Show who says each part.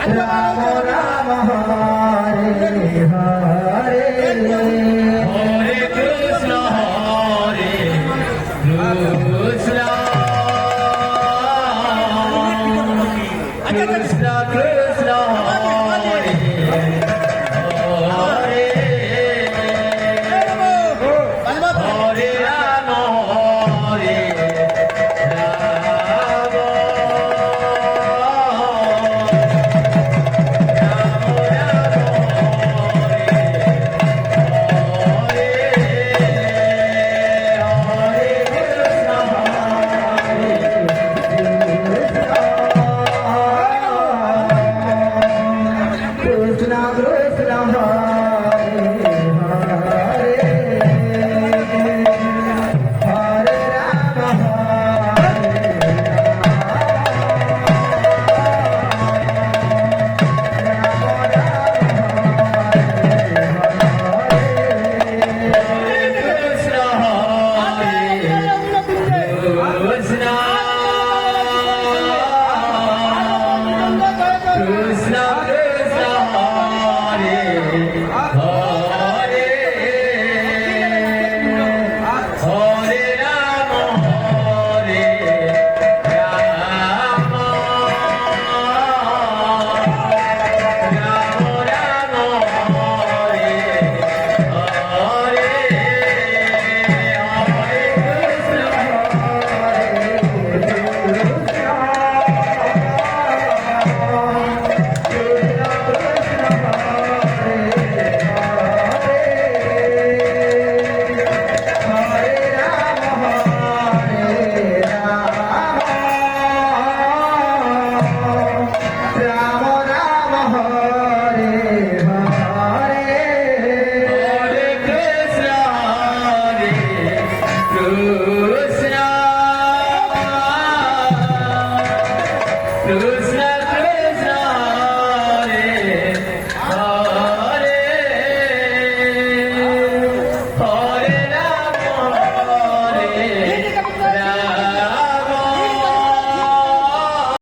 Speaker 1: Ram Ram Hare Hare
Speaker 2: Hare Krishna Krishna Krishna Hare Hare Hare Ram Hare Ram
Speaker 1: Krishna Krishna Hare Hare Hare Ram
Speaker 2: Krishna Hare Krishna Krishna Krishna Hare Hare Hare Ram Hare Ram Ram Ram Hare Hare Hare Hare Krishna, Hare Krishna, Krishna